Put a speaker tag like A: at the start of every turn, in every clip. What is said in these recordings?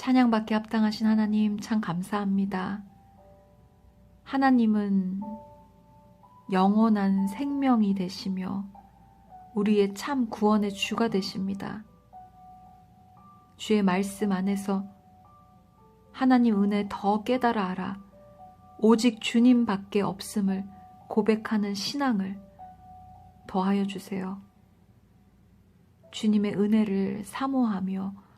A: 찬양받기 합당하신 하나님 참 감사합니다. 하나님은 영원한 생명이 되시며 우리의 참 구원의 주가 되십니다. 주의 말씀 안에서 하나님 은혜 더 깨달아 알아 오직 주님밖에 없음을 고백하는 신앙을 더하여 주세요. 주님의 은혜를 사모하며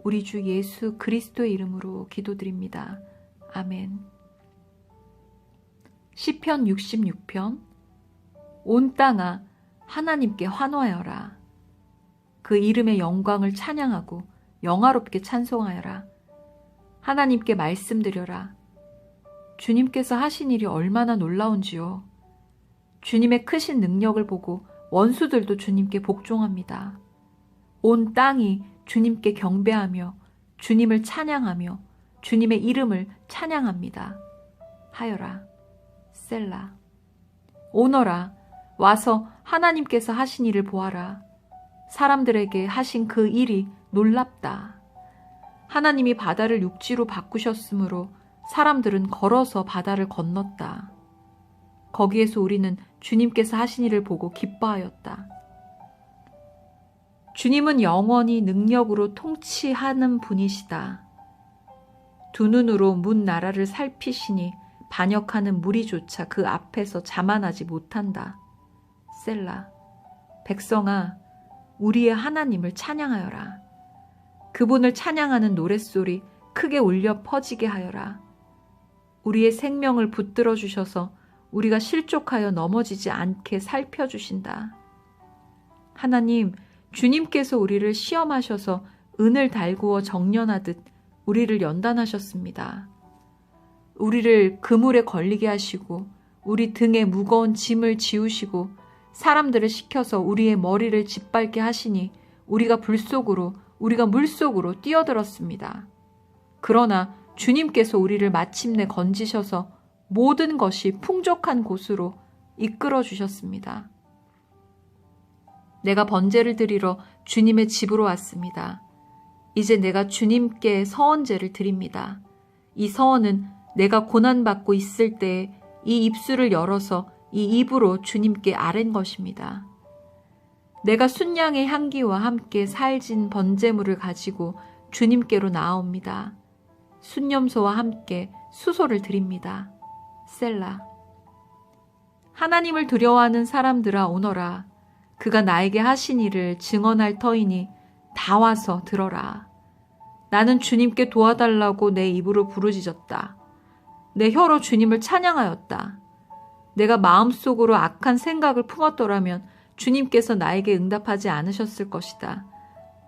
A: 우리 주 예수 그리스도의 이름으로 기도드립니다. 아멘. 시편 66편. 온 땅아 하나님께 환호하여라. 그 이름의 영광을 찬양하고 영화롭게 찬송하여라. 하나님께 말씀드려라. 주님께서 하신 일이 얼마나 놀라운지요. 주님의 크신 능력을 보고 원수들도 주님께 복종합니다. 온 땅이 주님께 경배하며 주님을 찬양하며 주님의 이름을 찬양합니다. 하여라. 셀라. 오너라. 와서 하나님께서 하신 일을 보아라. 사람들에게 하신 그 일이 놀랍다. 하나님이 바다를 육지로 바꾸셨으므로 사람들은 걸어서 바다를 건넜다. 거기에서 우리는 주님께서 하신 일을 보고 기뻐하였다. 주님은 영원히 능력으로 통치하는 분이시다. 두 눈으로 문 나라를 살피시니 반역하는 무리조차 그 앞에서 자만하지 못한다. 셀라. 백성아, 우리의 하나님을 찬양하여라. 그분을 찬양하는 노랫소리 크게 울려 퍼지게 하여라. 우리의 생명을 붙들어 주셔서 우리가 실족하여 넘어지지 않게 살펴주신다. 하나님, 주님께서 우리를 시험하셔서 은을 달구어 정련하듯 우리를 연단하셨습니다. 우리를 그물에 걸리게 하시고 우리 등에 무거운 짐을 지우시고 사람들을 시켜서 우리의 머리를 짓밟게 하시니 우리가 물속으로 뛰어들었습니다. 그러나 주님께서 우리를 마침내 건지셔서 모든 것이 풍족한 곳으로 이끌어 주셨습니다. 내가 번제를 드리러 주님의 집으로 왔습니다. 이제 내가 주님께 서원제를 드립니다. 이 서원은 내가 고난받고 있을 때에 이 입술을 열어서 이 입으로 주님께 아랜 것입니다. 내가 순양의 향기와 함께 살진 번제물을 가지고 주님께로 나아옵니다. 순념소와 함께 수소를 드립니다. 셀라. 하나님을 두려워하는 사람들아 오너라. 그가 나에게 하신 일을 증언할 터이니 다 와서 들어라. 나는 주님께 도와달라고 내 입으로 부르짖었다. 내 혀로 주님을 찬양하였다. 내가 마음속으로 악한 생각을 품었더라면 주님께서 나에게 응답하지 않으셨을 것이다.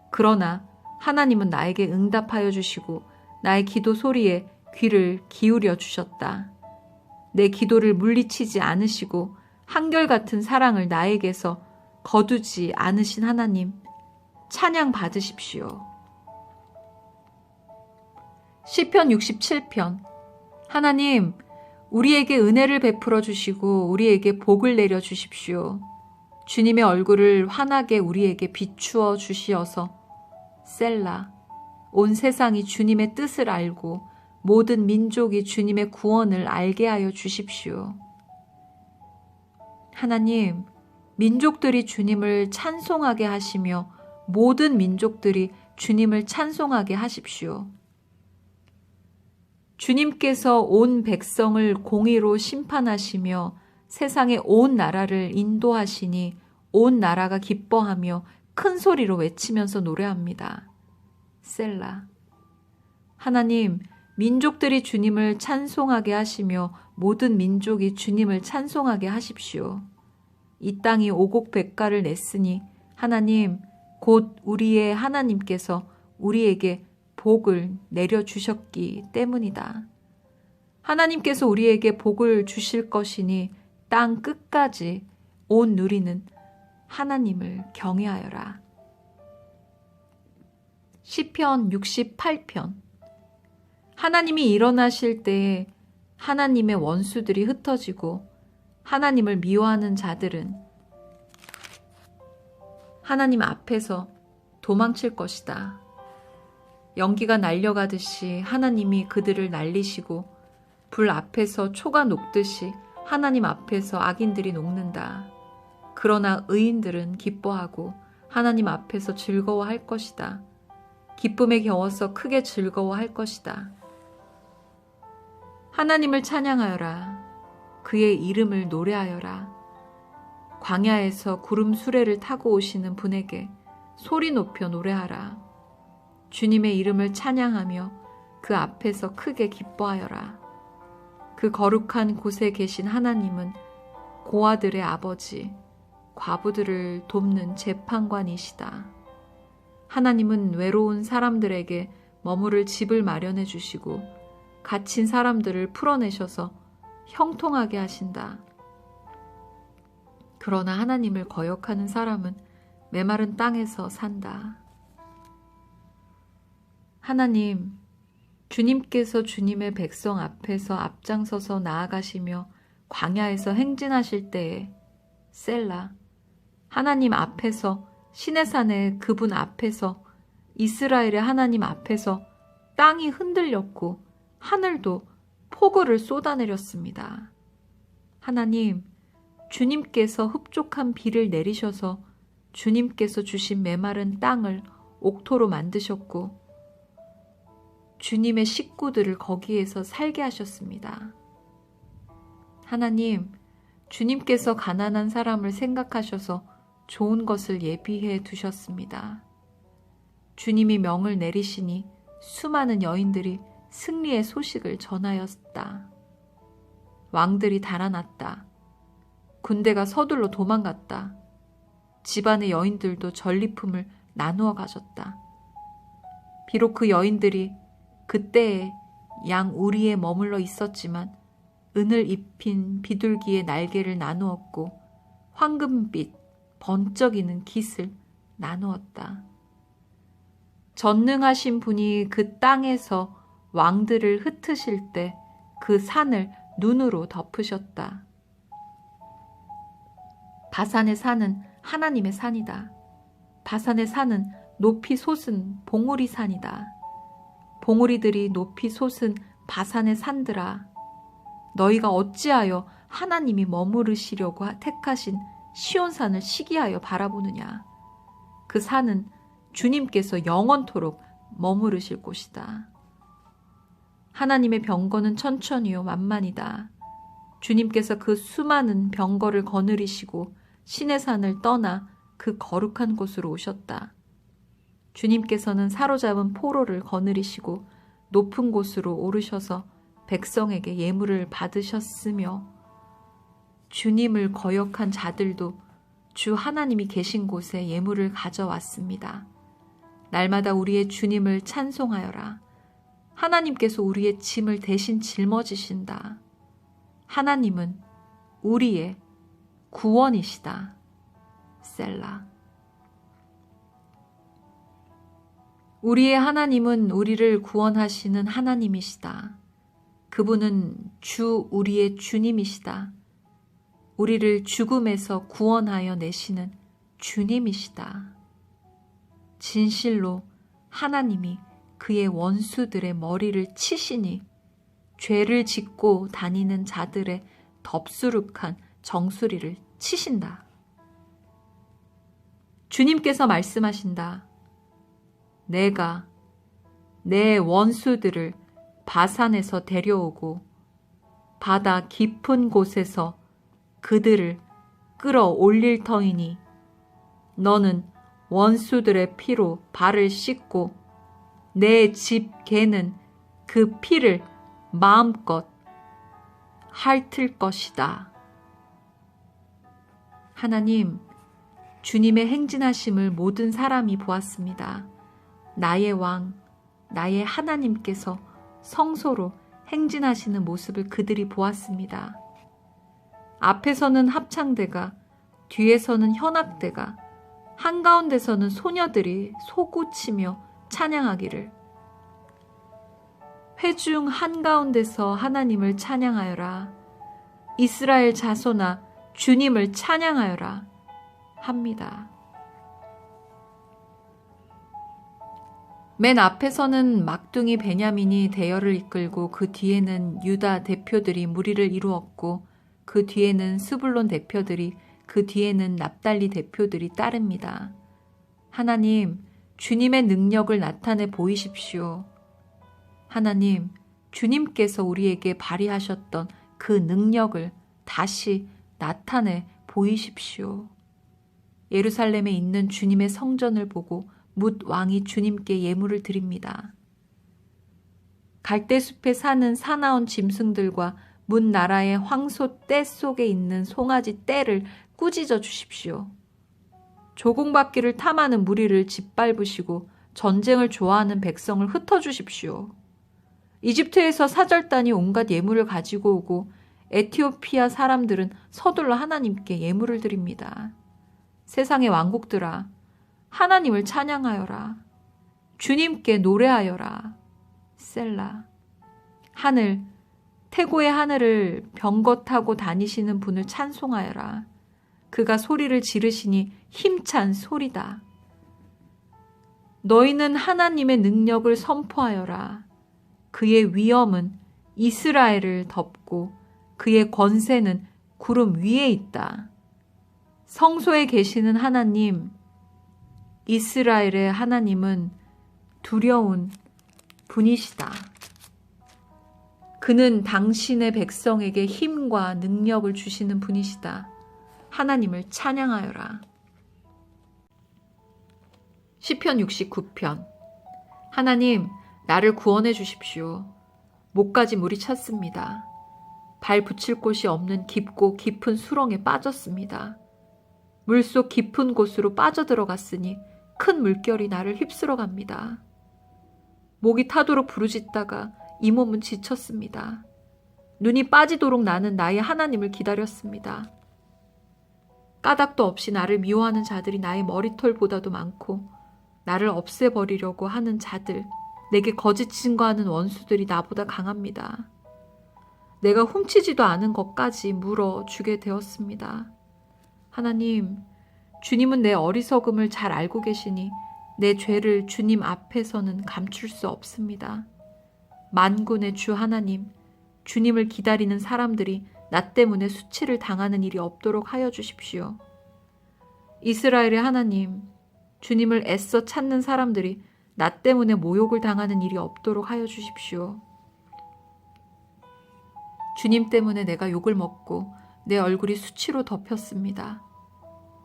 A: 그러나 하나님은 나에게 응답하여 주시고 나의 기도 소리에 귀를 기울여 주셨다. 내 기도를 물리치지 않으시고 한결같은 사랑을 나에게서 거두지 않으신 하나님, 찬양 받으십시오. 시편 67편. 하나님, 우리에게 은혜를 베풀어 주시고 우리에게 복을 내려 주십시오. 주님의 얼굴을 환하게 우리에게 비추어 주시어서 셀라. 온 세상이 주님의 뜻을 알고 모든 민족이 주님의 구원을 알게 하여 주십시오. 하나님, 민족들이 주님을 찬송하게 하시며 모든 민족들이 주님을 찬송하게 하십시오. 주님께서 온 백성을 공의로 심판하시며 세상의 온 나라를 인도하시니 온 나라가 기뻐하며 큰 소리로 외치면서 노래합니다. 셀라. 하나님, 민족들이 주님을 찬송하게 하시며 모든 민족이 주님을 찬송하게 하십시오. 이 땅이 오곡백가를 냈으니 하나님, 곧 우리의 하나님께서 우리에게 복을 내려주셨기 때문이다. 하나님께서 우리에게 복을 주실 것이니 땅 끝까지 온 누리는 하나님을 경외하여라. 시편 68편. 하나님이 일어나실 때에 하나님의 원수들이 흩어지고 하나님을 미워하는 자들은 하나님 앞에서 도망칠 것이다. 연기가 날려가듯이 하나님이 그들을 날리시고 불 앞에서 초가 녹듯이 하나님 앞에서 악인들이 녹는다. 그러나 의인들은 기뻐하고 하나님 앞에서 즐거워할 것이다. 기쁨에 겨워서 크게 즐거워할 것이다. 하나님을 찬양하여라. 그의 이름을 노래하여라. 광야에서 구름 수레를 타고 오시는 분에게 소리 높여 노래하라. 주님의 이름을 찬양하며 그 앞에서 크게 기뻐하여라. 그 거룩한 곳에 계신 하나님은 고아들의 아버지, 과부들을 돕는 재판관이시다. 하나님은 외로운 사람들에게 머무를 집을 마련해 주시고 갇힌 사람들을 풀어내셔서 형통하게 하신다. 그러나 하나님을 거역하는 사람은 메마른 땅에서 산다. 하나님, 주님께서 주님의 백성 앞에서 앞장서서 나아가시며 광야에서 행진하실 때에 셀라, 하나님 앞에서 시내산의 그분 앞에서 이스라엘의 하나님 앞에서 땅이 흔들렸고 하늘도 폭우를 쏟아내렸습니다. 하나님, 주님께서 흡족한 비를 내리셔서 주님께서 주신 메마른 땅을 옥토로 만드셨고 주님의 식구들을 거기에서 살게 하셨습니다. 하나님, 주님께서 가난한 사람을 생각하셔서 좋은 것을 예비해 두셨습니다. 주님이 명을 내리시니 수많은 여인들이 승리의 소식을 전하였다. 왕들이 달아났다. 군대가 서둘러 도망갔다. 집안의 여인들도 전리품을 나누어 가졌다. 비록 그 여인들이 그때에 양 우리에 머물러 있었지만 은을 입힌 비둘기의 날개를 나누었고 황금빛 번쩍이는 깃을 나누었다. 전능하신 분이 그 땅에서 왕들을 흩으실 때 그 산을 눈으로 덮으셨다. 바산의 산은 하나님의 산이다. 바산의 산은 높이 솟은 봉우리 산이다. 봉우리들이 높이 솟은 바산의 산들아, 너희가 어찌하여 하나님이 머무르시려고 택하신 시온산을 시기하여 바라보느냐. 그 산은 주님께서 영원토록 머무르실 곳이다. 하나님의 병거는 천천히요 만만이다. 주님께서 그 수많은 병거를 거느리시고 시내산을 떠나 그 거룩한 곳으로 오셨다. 주님께서는 사로잡은 포로를 거느리시고 높은 곳으로 오르셔서 백성에게 예물을 받으셨으며 주님을 거역한 자들도 주 하나님이 계신 곳에 예물을 가져왔습니다. 날마다 우리의 주님을 찬송하여라. 하나님께서 우리의 짐을 대신 짊어지신다. 하나님은 우리의 구원이시다. 셀라. 우리의 하나님은 우리를 구원하시는 하나님이시다. 그분은 주 우리의 주님이시다. 우리를 죽음에서 구원하여 내시는 주님이시다. 진실로 하나님이 그의 원수들의 머리를 치시니 죄를 짓고 다니는 자들의 덥수룩한 정수리를 치신다. 주님께서 말씀하신다. 내가 내 원수들을 바산에서 데려오고 바다 깊은 곳에서 그들을 끌어올릴 터이니 너는 원수들의 피로 발을 씻고 내 집 개는 그 피를 마음껏 핥을 것이다. 하나님, 주님의 행진하심을 모든 사람이 보았습니다. 나의 왕, 나의 하나님께서 성소로 행진하시는 모습을 그들이 보았습니다. 앞에서는 합창대가, 뒤에서는 현악대가, 한가운데서는 소녀들이 솟구치며 찬양하기를. 회중 한가운데서 하나님을 찬양하여라. 이스라엘 자손아 주님을 찬양하여라 합니다. 맨 앞에서는 막둥이 베냐민이 대열을 이끌고 그 뒤에는 유다 대표들이 무리를 이루었고 그 뒤에는 스불론 대표들이 그 뒤에는 납달리 대표들이 따릅니다. 하나님, 주님의 능력을 나타내 보이십시오. 하나님, 주님께서 우리에게 발휘하셨던 그 능력을 다시 나타내 보이십시오. 예루살렘에 있는 주님의 성전을 보고 뭇 왕이 주님께 예물을 드립니다. 갈대숲에 사는 사나운 짐승들과 뭇 나라의 황소 떼 속에 있는 송아지 떼를 꾸짖어 주십시오. 조공받기를 탐하는 무리를 짓밟으시고 전쟁을 좋아하는 백성을 흩어주십시오. 이집트에서 사절단이 온갖 예물을 가지고 오고 에티오피아 사람들은 서둘러 하나님께 예물을 드립니다. 세상의 왕국들아, 하나님을 찬양하여라. 주님께 노래하여라. 셀라. 하늘, 태고의 하늘을 병거 타고 다니시는 분을 찬송하여라. 그가 소리를 지르시니 힘찬 소리다. 너희는 하나님의 능력을 선포하여라. 그의 위엄은 이스라엘을 덮고 그의 권세는 구름 위에 있다. 성소에 계시는 하나님, 이스라엘의 하나님은 두려운 분이시다. 그는 당신의 백성에게 힘과 능력을 주시는 분이시다. 하나님을 찬양하여라. 시편 69편. 하나님, 나를 구원해 주십시오. 목까지 물이 찼습니다. 발 붙일 곳이 없는 깊고 깊은 수렁에 빠졌습니다. 물속 깊은 곳으로 빠져들어갔으니 큰 물결이 나를 휩쓸어 갑니다. 목이 타도록 부르짖다가 이 몸은 지쳤습니다. 눈이 빠지도록 나는 나의 하나님을 기다렸습니다. 까닭도 없이 나를 미워하는 자들이 나의 머리털보다도 많고 나를 없애버리려고 하는 자들, 내게 거짓 증거하는 원수들이 나보다 강합니다. 내가 훔치지도 않은 것까지 물어주게 되었습니다. 하나님, 주님은 내 어리석음을 잘 알고 계시니 내 죄를 주님 앞에서는 감출 수 없습니다. 만군의 주 하나님, 주님을 기다리는 사람들이 나 때문에 수치를 당하는 일이 없도록 하여 주십시오. 이스라엘의 하나님, 주님을 애써 찾는 사람들이 나 때문에 모욕을 당하는 일이 없도록 하여 주십시오. 주님 때문에 내가 욕을 먹고 내 얼굴이 수치로 덮였습니다.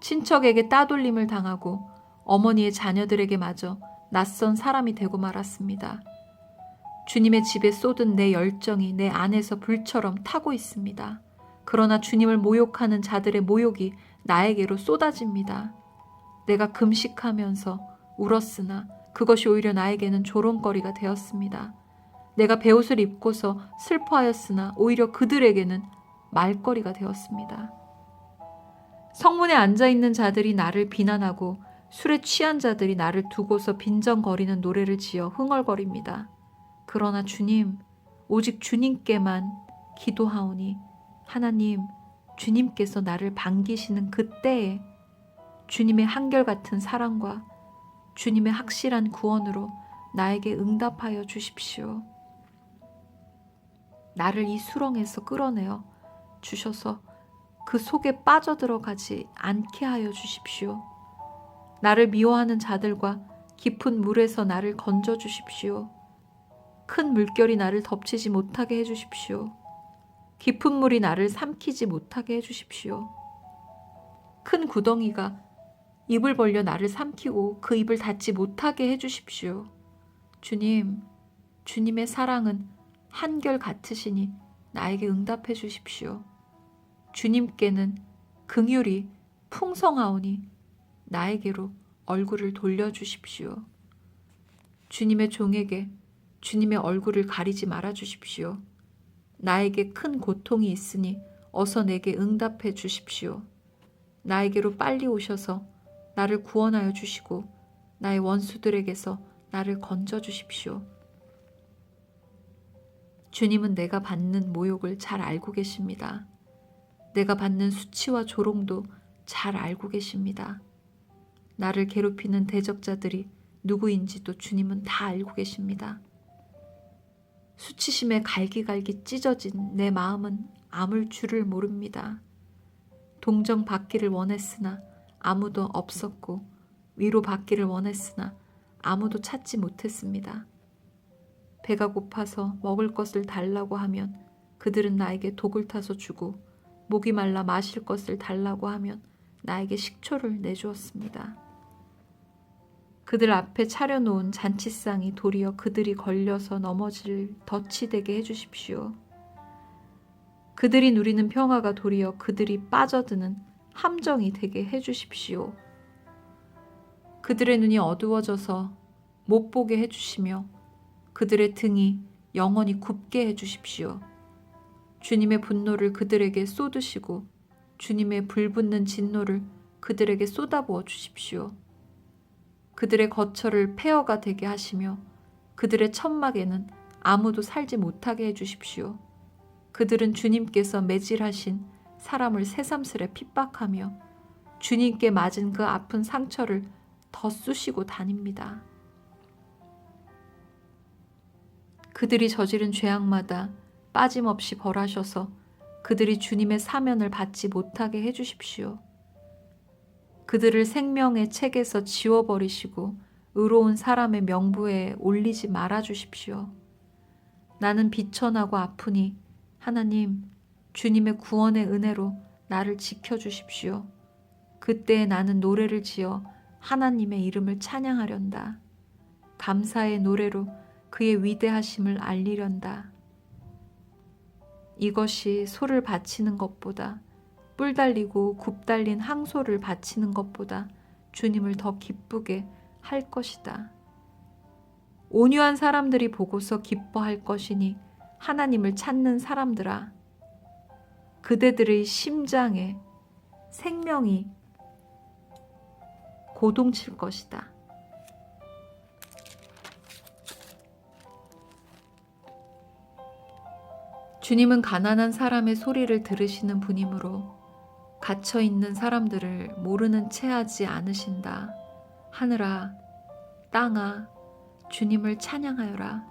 A: 친척에게 따돌림을 당하고 어머니의 자녀들에게 마저 낯선 사람이 되고 말았습니다. 주님의 집에 쏟은 내 열정이 내 안에서 불처럼 타고 있습니다. 그러나 주님을 모욕하는 자들의 모욕이 나에게로 쏟아집니다. 내가 금식하면서 울었으나 그것이 오히려 나에게는 조롱거리가 되었습니다. 내가 베옷을 입고서 슬퍼하였으나 오히려 그들에게는 말거리가 되었습니다. 성문에 앉아있는 자들이 나를 비난하고 술에 취한 자들이 나를 두고서 빈정거리는 노래를 지어 흥얼거립니다. 그러나 주님, 오직 주님께만 기도하오니 하나님, 주님께서 나를 반기시는 그때에 주님의 한결같은 사랑과 주님의 확실한 구원으로 나에게 응답하여 주십시오. 나를 이 수렁에서 끌어내어 주셔서 그 속에 빠져들어가지 않게 하여 주십시오. 나를 미워하는 자들과 깊은 물에서 나를 건져 주십시오. 큰 물결이 나를 덮치지 못하게 해주십시오. 깊은 물이 나를 삼키지 못하게 해주십시오. 큰 구덩이가 입을 벌려 나를 삼키고 그 입을 닫지 못하게 해주십시오. 주님, 주님의 사랑은 한결 같으시니 나에게 응답해 주십시오. 주님께는 긍휼이 풍성하오니 나에게로 얼굴을 돌려주십시오. 주님의 종에게 주님의 얼굴을 가리지 말아 주십시오. 나에게 큰 고통이 있으니 어서 내게 응답해 주십시오. 나에게로 빨리 오셔서 나를 구원하여 주시고 나의 원수들에게서 나를 건져 주십시오. 주님은 내가 받는 모욕을 잘 알고 계십니다. 내가 받는 수치와 조롱도 잘 알고 계십니다. 나를 괴롭히는 대적자들이 누구인지도 주님은 다 알고 계십니다. 수치심에 갈기갈기 찢어진 내 마음은 아물 줄을 모릅니다. 동정받기를 원했으나 아무도 없었고 위로받기를 원했으나 아무도 찾지 못했습니다. 배가 고파서 먹을 것을 달라고 하면 그들은 나에게 독을 타서 주고 목이 말라 마실 것을 달라고 하면 나에게 식초를 내주었습니다. 그들 앞에 차려놓은 잔치상이 도리어 그들이 걸려서 넘어질 덫이 되게 해주십시오. 그들이 누리는 평화가 도리어 그들이 빠져드는 함정이 되게 해주십시오. 그들의 눈이 어두워져서 못 보게 해주시며 그들의 등이 영원히 굽게 해주십시오. 주님의 분노를 그들에게 쏟으시고 주님의 불붙는 진노를 그들에게 쏟아부어 주십시오. 그들의 거처를 폐허가 되게 하시며 그들의 천막에는 아무도 살지 못하게 해주십시오. 그들은 주님께서 매질하신 사람을 새삼스레 핍박하며 주님께 맞은 그 아픈 상처를 더 쑤시고 다닙니다. 그들이 저지른 죄악마다 빠짐없이 벌하셔서 그들이 주님의 사면을 받지 못하게 해주십시오. 그들을 생명의 책에서 지워버리시고 의로운 사람의 명부에 올리지 말아주십시오. 나는 비천하고 아프니 하나님, 주님의 구원의 은혜로 나를 지켜주십시오. 그때 나는 노래를 지어 하나님의 이름을 찬양하련다. 감사의 노래로 그의 위대하심을 알리련다. 이것이 소를 바치는 것보다 뿔 달리고 굽 달린 항소를 바치는 것보다 주님을 더 기쁘게 할 것이다. 온유한 사람들이 보고서 기뻐할 것이니 하나님을 찾는 사람들아, 그대들의 심장에 생명이 고동칠 것이다. 주님은 가난한 사람의 소리를 들으시는 분이므로 갇혀있는 사람들을 모르는 채 하지 않으신다. 하늘아, 땅아, 주님을 찬양하여라.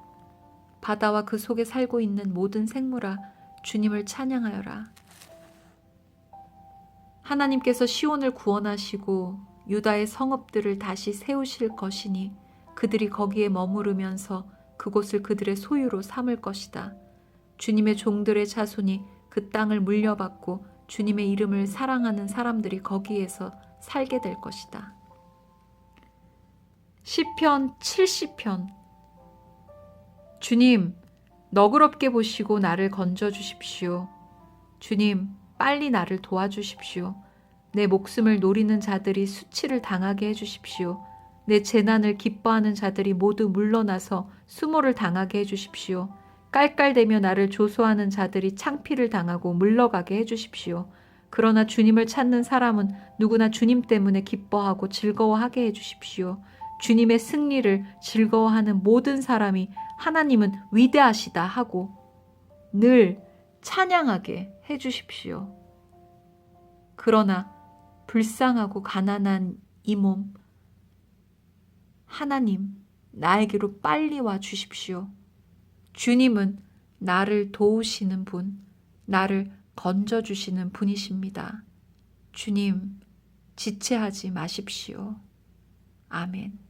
A: 바다와 그 속에 살고 있는 모든 생물아, 주님을 찬양하여라. 하나님께서 시온을 구원하시고 유다의 성읍들을 다시 세우실 것이니 그들이 거기에 머무르면서 그곳을 그들의 소유로 삼을 것이다. 주님의 종들의 자손이 그 땅을 물려받고 주님의 이름을 사랑하는 사람들이 거기에서 살게 될 것이다. 시편 70편. 주님, 너그럽게 보시고 나를 건져주십시오. 주님, 빨리 나를 도와주십시오. 내 목숨을 노리는 자들이 수치를 당하게 해주십시오. 내 재난을 기뻐하는 자들이 모두 물러나서 수모를 당하게 해주십시오. 깔깔대며 나를 조소하는 자들이 창피를 당하고 물러가게 해주십시오. 그러나 주님을 찾는 사람은 누구나 주님 때문에 기뻐하고 즐거워하게 해주십시오. 주님의 승리를 즐거워하는 모든 사람이 하나님은 위대하시다 하고 늘 찬양하게 해주십시오. 그러나 불쌍하고 가난한 이 몸, 하나님, 나에게로 빨리 와 주십시오. 주님은 나를 도우시는 분, 나를 건져주시는 분이십니다. 주님, 지체하지 마십시오. 아멘.